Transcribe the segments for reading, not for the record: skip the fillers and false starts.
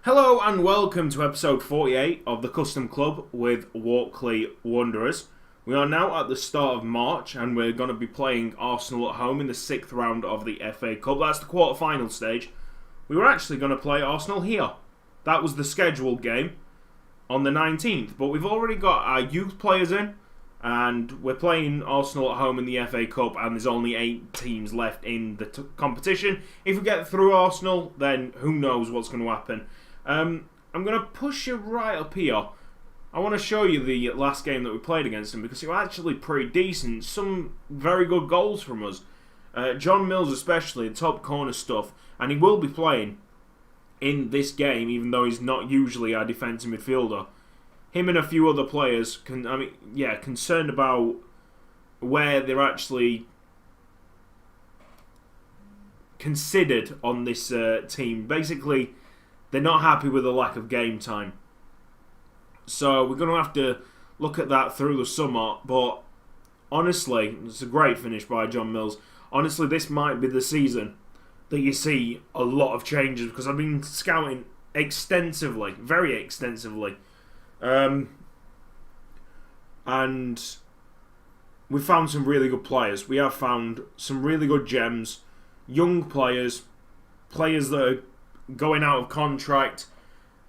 Hello and welcome to episode 48 of the Custom Club with Walkley Wanderers. We are now at the start of March and we're going to be playing Arsenal at home in the 6th round of the FA Cup. That's the quarter-final stage. We were actually going to play Arsenal here. That was the scheduled game on the 19th, but we've already got our youth players in and we're playing Arsenal at home in the FA Cup and there's only 8 teams left in the competition. If we get through Arsenal, then who knows what's going to happen. I'm going to push you right up here. I want to show you the last game that we played against them because it was actually pretty decent. Some very good goals from us. John Mills especially, top corner stuff. And he will be playing in this game even though he's not usually our defensive midfielder. Him and a few other players, concerned about where they're actually considered on this team. Basically, they're not happy with the lack of game time. So we're going to have to look at that through the summer. But honestly, it's a great finish by John Mills. Honestly, this might be the season that you see a lot of changes because I've been scouting extensively, very extensively. And we found some really good players. We have found some really good gems, young players, players that are going out of contract.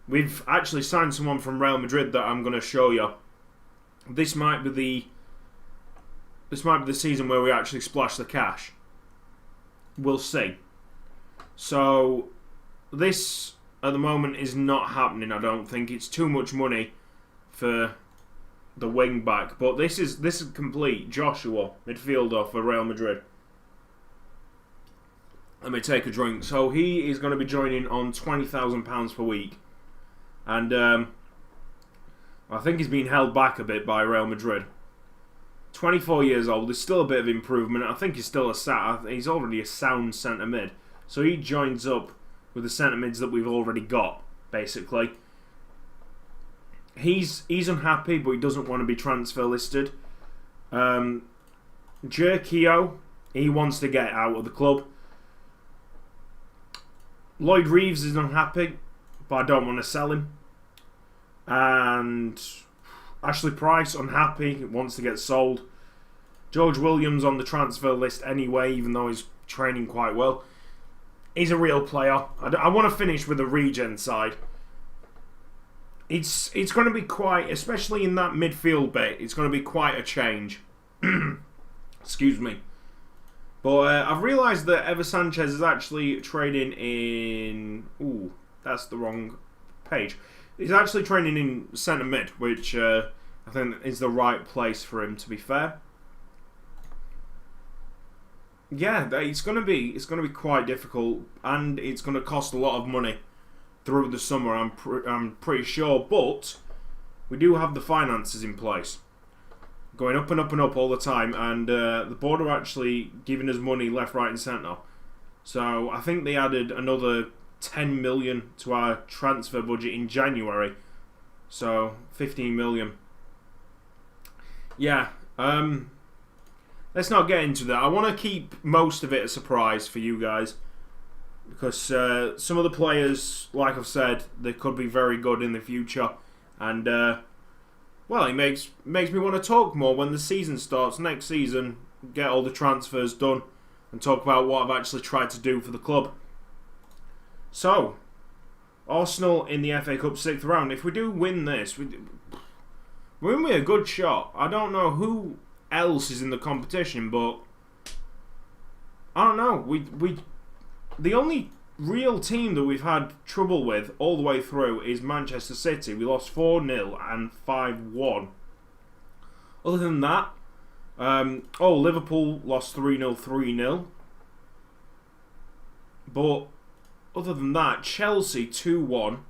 We've actually signed someone from Real Madrid that I'm going to show you. This might be the season where we actually splash the cash. We'll see. So this at the moment is not happening. I don't think it's too much money for the wing back, but this is complete. Joshua, midfielder for Real Madrid. Let me take a drink. So he is going to be joining on £20,000 per week. And I think he's been held back a bit by Real Madrid. 24 years old. There's still a bit of improvement. I think he's still he's already a sound centre mid. So he joins up with the centre mids that we've already got, basically. He's unhappy, but he doesn't want to be transfer listed. Jerkio, he wants to get out of the club. Lloyd Reeves is unhappy, but I don't want to sell him. And Ashley Price, unhappy, wants to get sold. George Williams on the transfer list anyway, even though he's training quite well. He's a real player. I want to finish with the regen side. It's going to be quite, especially in that midfield bit, it's going to be quite a change. Excuse me. But I've realised that Ever Sanchez is actually trading in... Ooh, that's the wrong page. He's actually training in centre mid, which I think is the right place for him, to be fair. Yeah, it's going to be quite difficult, and it's going to cost a lot of money through the summer. I'm pretty sure, but we do have the finances in place. Going up and up and up all the time, and the board are actually giving us money left, right and centre. So I think they added another 10 million to our transfer budget in January. So 15 million. Yeah, let's not get into that. I want to keep most of it a surprise for you guys. Because some of the players, like I've said, they could be very good in the future. And well, it makes me want to talk more when the season starts next season. Get all the transfers done and talk about what I've actually tried to do for the club. So, Arsenal in the FA Cup 6th round. If we do win this, we're in with a good shot. I don't know who else is in the competition, but I don't know. The only real team that we've had trouble with all the way through is Manchester City. We lost 4-0 and 5-1. Other than that, Liverpool lost 3-0, 3-0. But other than that, Chelsea 2-1.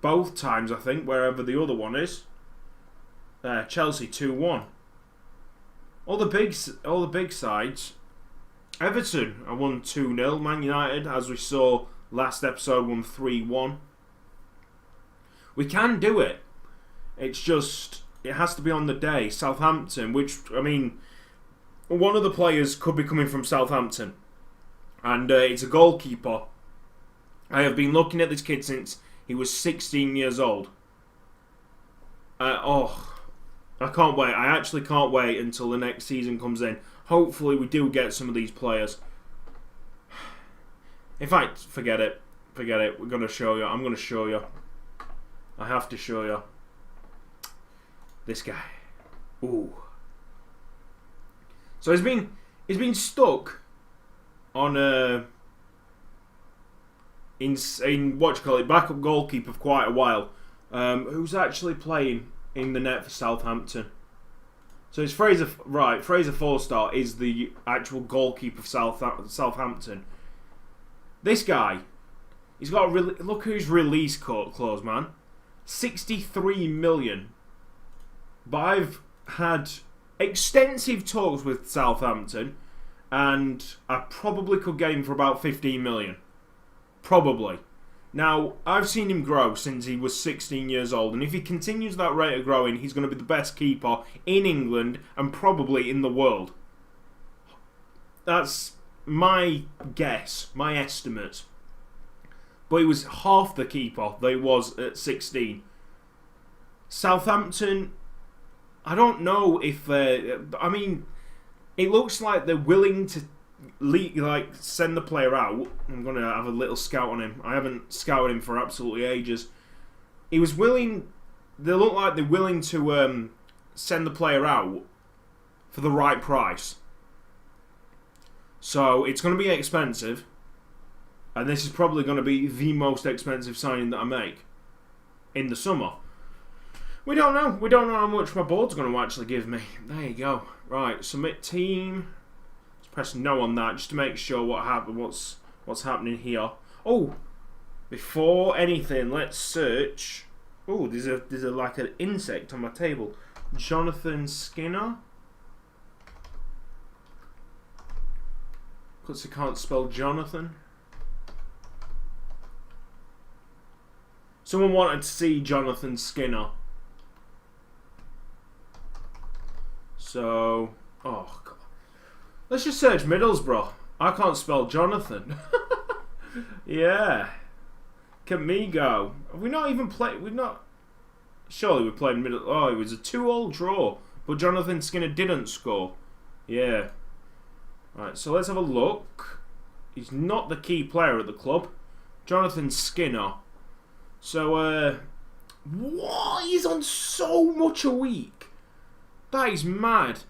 Both times, I think, wherever the other one is. Chelsea 2-1. All the big sides. Everton, I won 2-0. Man United, as we saw last episode, won 3-1. We can do it. It's just, it has to be on the day. Southampton, which, I mean, one of the players could be coming from Southampton. And it's a goalkeeper. I have been looking at this kid since he was 16 years old. I can't wait. I actually can't wait until the next season comes in. Hopefully we do get some of these players. In fact, forget it. Forget it. We're going to show you. I'm going to show you. I have to show you. This guy. Ooh. So he's been stuck on in what you call it, backup goalkeeper for quite a while. Who's actually playing in the net for Southampton? So it's Fraser. Right, Fraser Forster is the actual goalkeeper for Southampton. This guy, he's got a look who's release clause, man. 63 million. But I've had extensive talks with Southampton, and I probably could get him for about 15 million. Probably. Now, I've seen him grow since he was 16 years old, and if he continues that rate of growing, he's going to be the best keeper in England and probably in the world. That's my guess, my estimate. But he was half the keeper that he was at 16. Southampton, I don't know if I mean, it looks like they're willing to send the player out. I'm going to have a little scout on him. I haven't scouted him for absolutely ages. He was willing. They look like they're willing to send the player out for the right price. So it's going to be expensive, and this is probably going to be the most expensive signing that I make in the summer. We don't know. We don't know how much my board's going to actually give me. There you go. Right, submit team. Let's press no on that just to make sure what's happening here. Oh, before anything, let's search. Oh, there's a like an insect on my table. Jonathan Skinner. Because I can't spell Jonathan. Someone wanted to see Jonathan Skinner. So, oh God. Let's just search Middlesbrough. I can't spell Jonathan. Yeah. Can me go. Have we not even played? We've not. Surely we played Middlesbrough. Oh, it was a 2-2 draw. But Jonathan Skinner didn't score. Yeah. Right, so let's have a look. He's not the key player at the club. Jonathan Skinner. So, what? He's on so much a week. That is mad.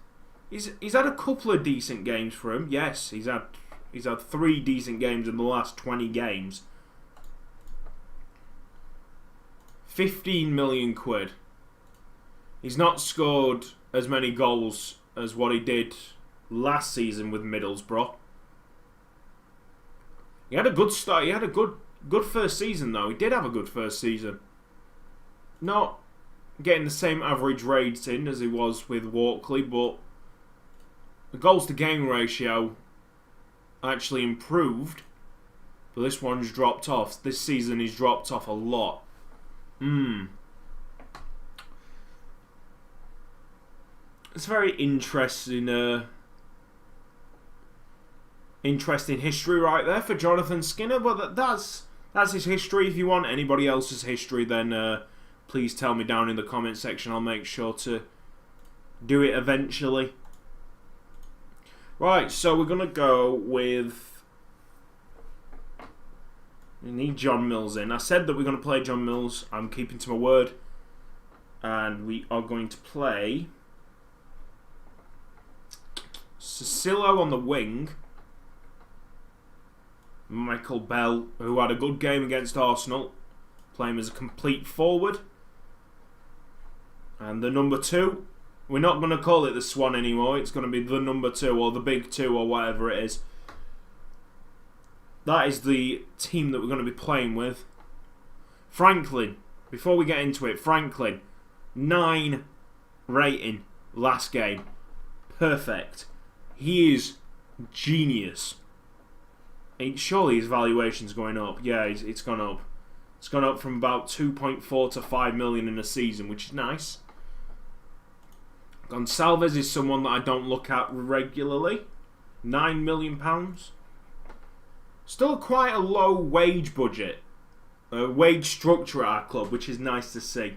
He's had a couple of decent games for him. Yes, he's had 3 decent games in the last 20 games. 15 million quid. He's not scored as many goals as what he did last season with Middlesbrough. He had a good start. He had a good first season though. He did have a good first season. Not getting the same average rating as he was with Walkley, but the goals to game ratio actually improved. But this one's dropped off. This season he's dropped off a lot. It's very interesting. Interesting history right there for Jonathan Skinner. But that's his history. If you want anybody else's history, then please tell me down in the comment section. I'll make sure to do it eventually. Right, so we're gonna go with. We need John Mills in. I said that we're going to play John Mills. I'm keeping to my word. And we are going to play Cicillo on the wing. Michael Bell, who had a good game against Arsenal, playing as a complete forward. And the number 2, we're not going to call it the Swan anymore. It's going to be the number 2 or the big 2 or whatever it is. That is the team that we're going to be playing with. Franklin, before we get into it, Franklin, 9 rating last game. Perfect. He is genius. Surely his valuation's going up. Yeah, it's gone up. It's gone up from about 2.4 to 5 million in a season, which is nice. Gonçalves is someone that I don't look at regularly. £9 million. Still quite a low wage budget wage structure at our club, which is nice to see.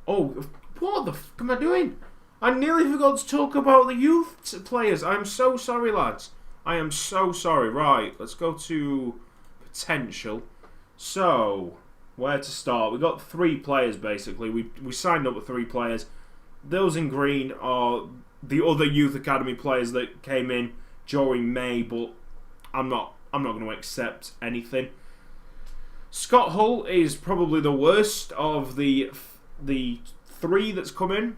Oh, what the f am I doing? I nearly forgot to talk about the youth players. I'm so sorry, lads. I am so sorry. Right, let's go to potential. So, where to start? We got 3 players basically. We signed up with 3 players. Those in green are the other youth academy players that came in during May, but I'm not going to accept anything. Scott Hull is probably the worst of the 3 that's come in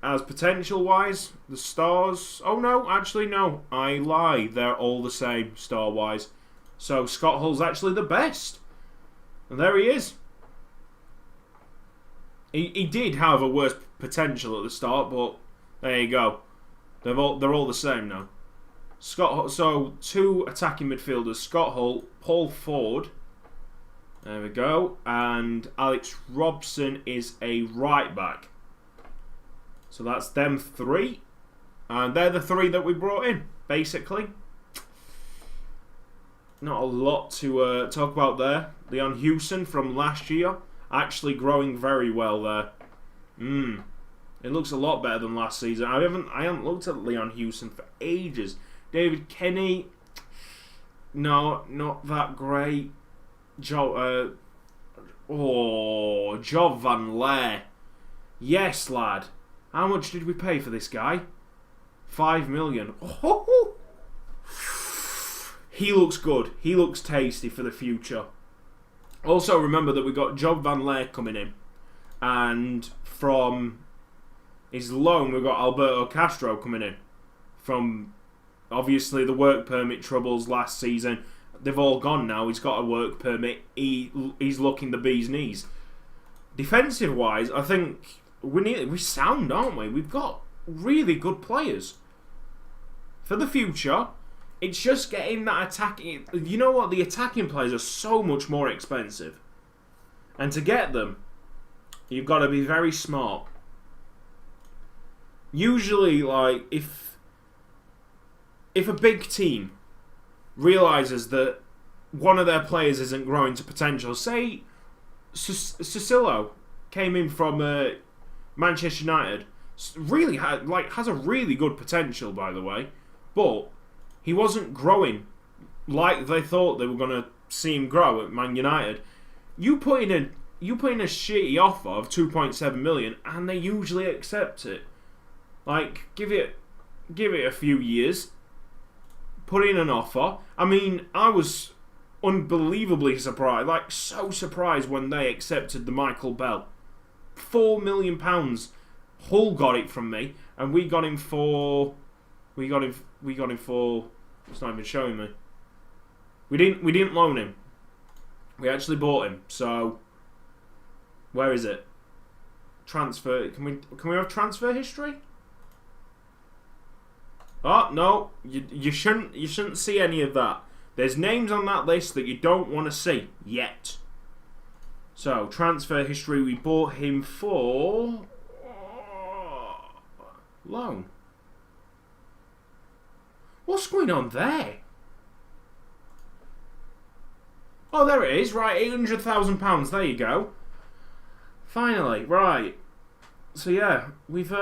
as potential wise. The stars. Oh no, actually no, I lie. They're all the same star wise. So Scott Hull's actually the best. And there he is. He did have a worse potential at the start, but there you go. They're all the same now. So 2 attacking midfielders: Scott Hull, Paul Ford. There we go. And Alex Robson is a right back. So that's them 3, and they're the 3 that we brought in. Basically, not a lot to talk about there. Leon Hewson from last year, actually growing very well there. It looks a lot better than last season. I haven't looked at Leon Hewson for ages. David Kenny, no, not that great. Job Van Leer. Yes, lad. How much did we pay for this guy? 5 million. Oh, he looks good. He looks tasty for the future. Also, remember that we got Job Van Leer coming in, and from his loan we've got Alberto Castro coming in. From obviously the work permit troubles last season, they've all gone now. He's got a work permit. He's looking the bee's knees. Defensive wise, I think we're sound, aren't we? We've got really good players for the future. It's just getting that attacking. You know what? The attacking players are so much more expensive, and to get them, you've got to be very smart. Usually, like if a big team realizes that one of their players isn't growing to potential, say Cicillo came in from Manchester United, really has a really good potential, by the way, but he wasn't growing like they thought they were going to see him grow at Man United. You put in a shitty offer of 2.7 million, and they usually accept it. Like, give it a few years. Put in an offer. I mean, I was unbelievably surprised, like so surprised when they accepted the Michael Bell. £4 million. Hull got it from me, and we got him for. It's not even showing me. We didn't loan him. We actually bought him. So, where is it? Transfer. Can we have transfer history? Oh no, you shouldn't see any of that. There's names on that list that you don't want to see yet. So transfer history, we bought him for loan. What's going on there? Oh, there it is. Right, £800,000. There you go. Finally, right. So yeah, we've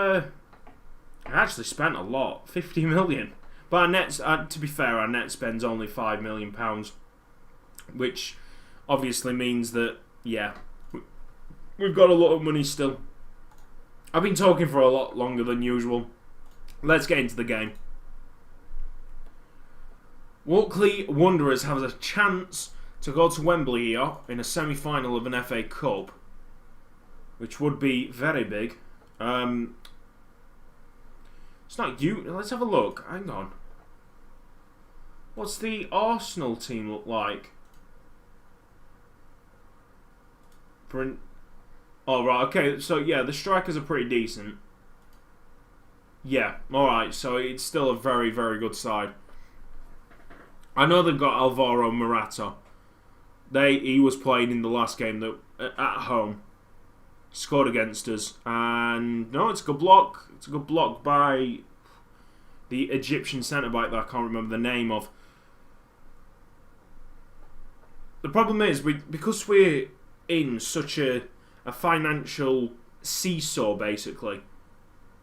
actually spent a lot, 50 million. But our net, to be fair, our net spend's only £5 million, which obviously means that, yeah, we've got a lot of money still. I've been talking for a lot longer than usual. Let's get into the game. Walkley Wanderers have a chance to go to Wembley here in a semi-final of an FA Cup, which would be very big. It's not you. Let's have a look. Hang on. What's the Arsenal team look like? Oh, right. Okay. So, yeah, the strikers are pretty decent. Yeah. Alright. So, it's still a very, very good side. I know they've got Alvaro Morata. He was playing in the last game that at home. Scored against us, and no, it's a good block. It's a good block by the Egyptian centre back that I can't remember the name of. the problem is because we're in such a financial seesaw, basically.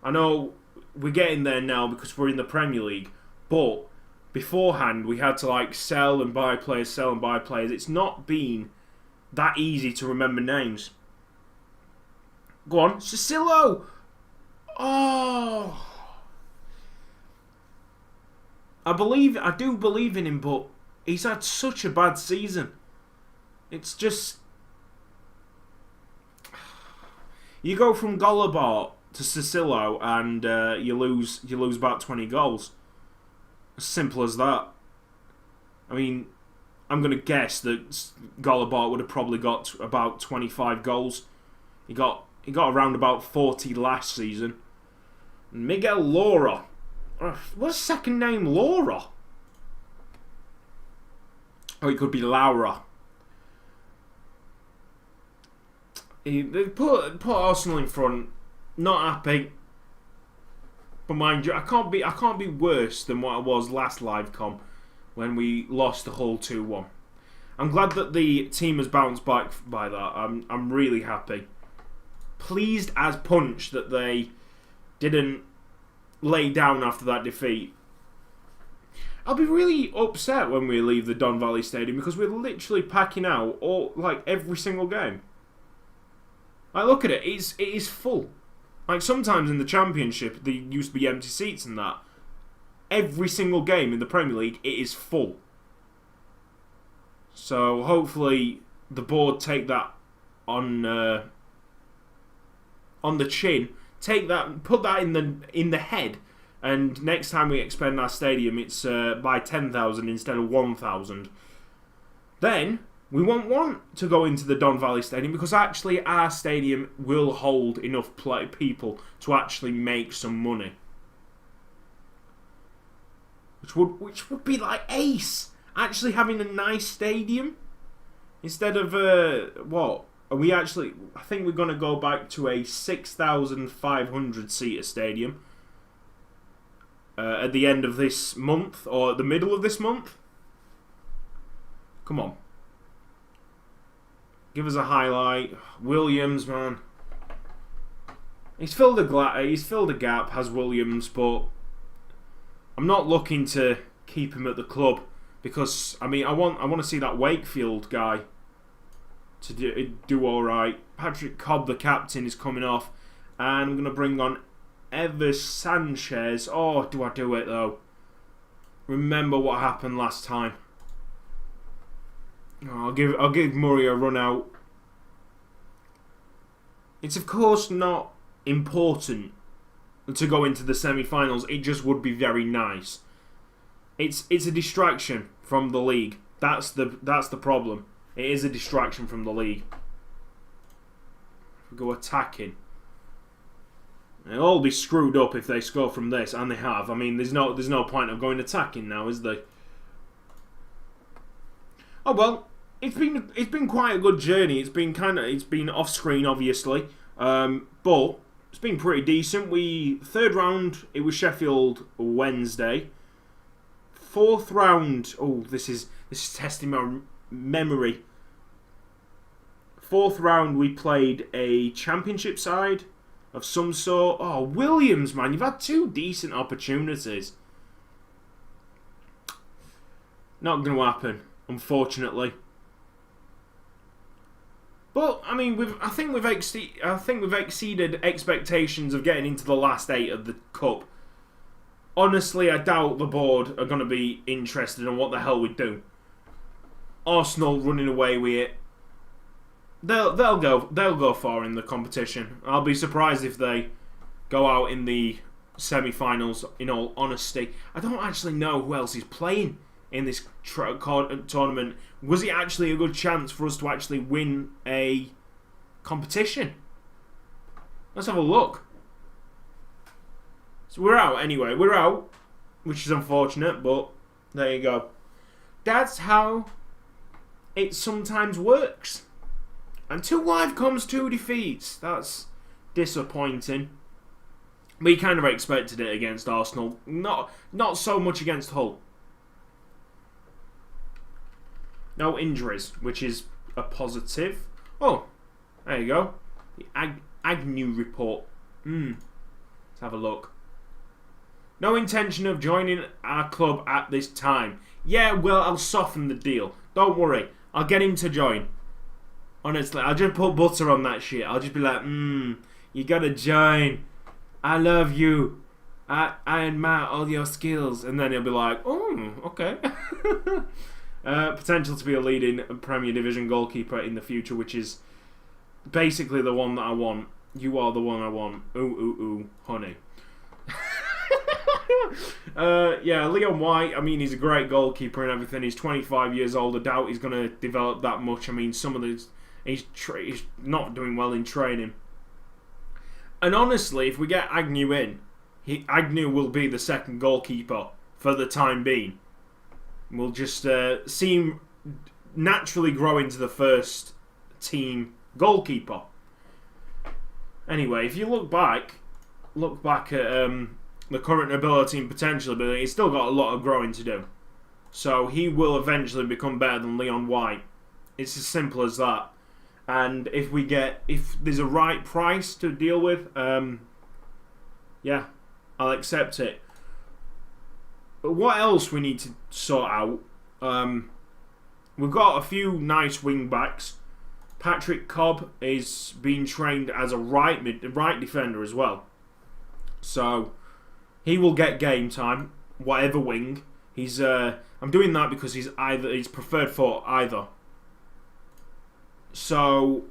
I know we're getting there now because we're in the Premier League, but beforehand we had to like sell and buy players. It's not been that easy to remember names. Go on, Cicillo! Oh, I do believe in him, but he's had such a bad season. It's just, you go from Golabart to Cicillo and you lose about 20 goals. As simple as that. I mean, I'm going to guess that Golabart would have probably got about 25 goals. He got around about 40 last season. Miguel Laura. What's his second name? Laura? Oh, it could be Laura. They put Arsenal in front. Not happy. But mind you, I can't be worse than what I was last LiveCom when we lost the Hull 2-1. I'm glad that the team has bounced back by that. I'm really happy. Pleased as punch that they didn't lay down after that defeat. I'll be really upset when we leave the Don Valley Stadium because we're literally packing out every single game. Like, look at it. It is full. Like, sometimes in the Championship, there used to be empty seats and that. Every single game in the Premier League, it is full. So, hopefully, the board take that on the chin. Take that, put that in the head. And next time we expand our stadium, it's by 10,000 instead of 1,000. Then we won't want to go into the Don Valley Stadium because actually our stadium will hold enough people to actually make some money. Which would be like ace. Actually having a nice stadium instead of what? Are we actually? I think we're going to go back to a 6,500 seater stadium at the end of this month or at the middle of this month. Come on. Give us a highlight. Williams, man. He's filled a gap, has Williams, but I'm not looking to keep him at the club because I mean I want to see that Wakefield guy to do all right. Patrick Cobb, the captain, is coming off, and I'm going to bring on Evers Sanchez. Oh, do I do it though? Remember what happened last time. Oh, I'll give Murray a run out. It's of course not important to go into the semi-finals. It just would be very nice. It's a distraction from the league. That's the problem. It is a distraction from the league. If we go attacking, they'll all be screwed up if they score from this, and they have. I mean, there's no point of going attacking now, is there? Oh well, it's been quite a good journey. It's been off screen, obviously, but it's been pretty decent. Third round, it was Sheffield Wednesday. Fourth round, oh, this is testing my memory. Fourth round, we played a Championship side of some sort. Oh, Williams, man, you've had two decent opportunities. Not going to happen, unfortunately. But I mean, I think we've exceeded expectations of getting into the last 8 of the cup. Honestly, I doubt the board are going to be interested in what the hell we do. Arsenal running away with it. They'll go far in the competition. I'll be surprised if they go out in the semi-finals. In all honesty, I don't actually know who else is playing in this tournament. Was it actually a good chance for us to actually win a competition? Let's have a look. So we're out anyway. We're out, which is unfortunate, but there you go. That's how it sometimes works. And 2 live comes 2 defeats. That's disappointing. We kind of expected it against Arsenal. Not so much against Hull. No injuries, which is a positive. Oh, there you go. The Agnew report. Let's have a look. No intention of joining our club at this time. Yeah, well, I'll soften the deal. Don't worry. I'll get him to join. Honestly, I'll just put butter on that shit. I'll just be like, you gotta join. I love you. I admire all your skills. And then he'll be like, oh, okay. Potential to be a leading Premier Division goalkeeper in the future, which is basically the one that I want. You are the one I want. Ooh, ooh, ooh, honey. Yeah, Leon White, I mean, he's a great goalkeeper and everything. He's 25 years old. I doubt he's going to develop that much. I mean, some of these, he's not doing well in training. And honestly, if we get Agnew in, Agnew will be the second goalkeeper for the time being. We'll just see him naturally grow into the first team goalkeeper. Anyway, if you look back at the current ability and potential, but he's still got a lot of growing to do. So he will eventually become better than Leon White. It's as simple as that. And if there's a right price to deal with, yeah, I'll accept it. But what else we need to sort out? We've got a few nice wing backs. Patrick Cobb is being trained as a right defender as well. So he will get game time, whatever wing. I'm doing that because he's preferred for either. So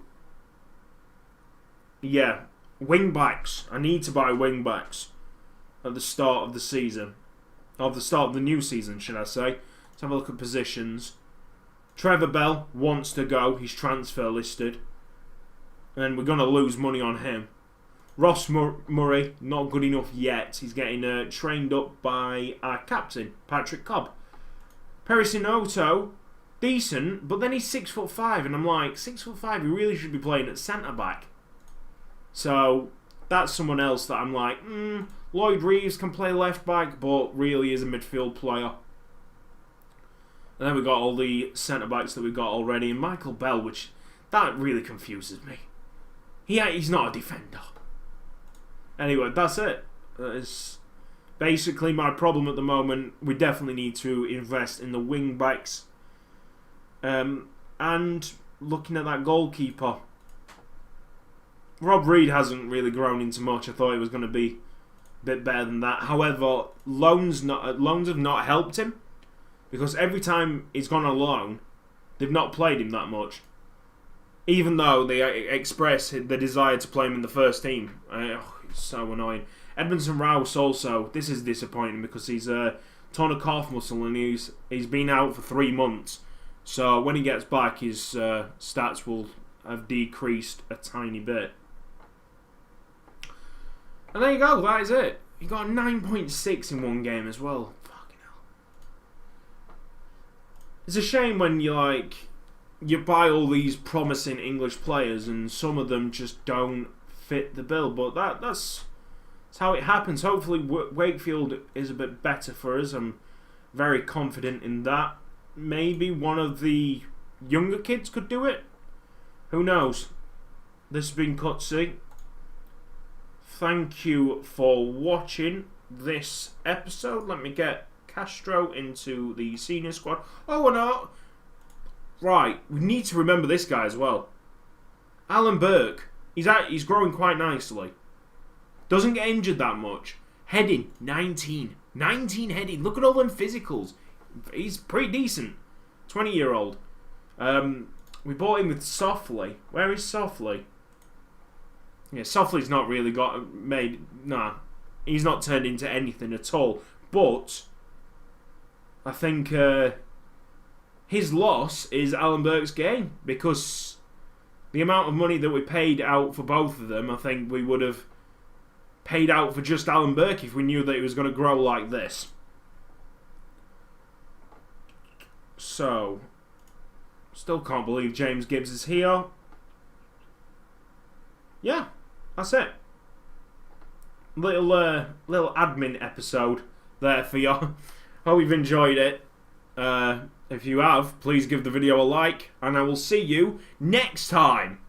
yeah, wing backs. I need to buy wing backs at the start of the season. Of the start of the new season, should I say. Let's have a look at positions. Trevor Bell wants to go. He's transfer listed. And we're going to lose money on him. Ross Murray, not good enough yet. He's getting trained up by our captain, Patrick Cobb. Perisinoto, decent, but then he's 6'5", and I'm like, 6'5", he really should be playing at centre-back. So, that's someone else that I'm like, Lloyd Reeves can play left-back, but really is a midfield player. And then we've got all the centre-backs that we've got already, and Michael Bell, which, that really confuses me. He's not a defender. Anyway, that's it. That is basically my problem at the moment. We definitely need to invest in the wing backs. And looking at that goalkeeper, Rob Reed hasn't really grown into much. I thought he was going to be a bit better than that. However, loans have not helped him, because every time he's gone on loan, they've not played him that much. Even though they express the desire to play him in the first team. It's so annoying. Edmondson Rouse also, this is disappointing because he's torn a calf muscle and he's been out for 3 months. So when he gets back, his stats will have decreased a tiny bit. And there you go, that is it. He got a 9.6 in one game as well. Fucking hell. It's a shame when you buy all these promising English players and some of them just don't fit the bill, but that's how it happens. Hopefully Wakefield is a bit better for us. I'm very confident in that. Maybe one of the younger kids could do it. Who knows? This has been Cutsy. Thank you for watching this episode. Let me get Castro into the senior squad. Oh, and right, we need to remember this guy as well. Alan Burke. He's growing quite nicely. Doesn't get injured that much. Heading, 19. 19 heading. Look at all them physicals. He's pretty decent. 20-year-old. We bought him with Softly. Where is Softly? Yeah, Softly's not really Nah. He's not turned into anything at all. But I think his loss is Alan Burke's gain, because the amount of money that we paid out for both of them, I think we would have paid out for just Alan Burke if we knew that he was going to grow like this. So, still can't believe James Gibbs is here. Yeah, that's it. Little admin episode there for you. Hope you've enjoyed it. If you have, please give the video a like, and I will see you next time.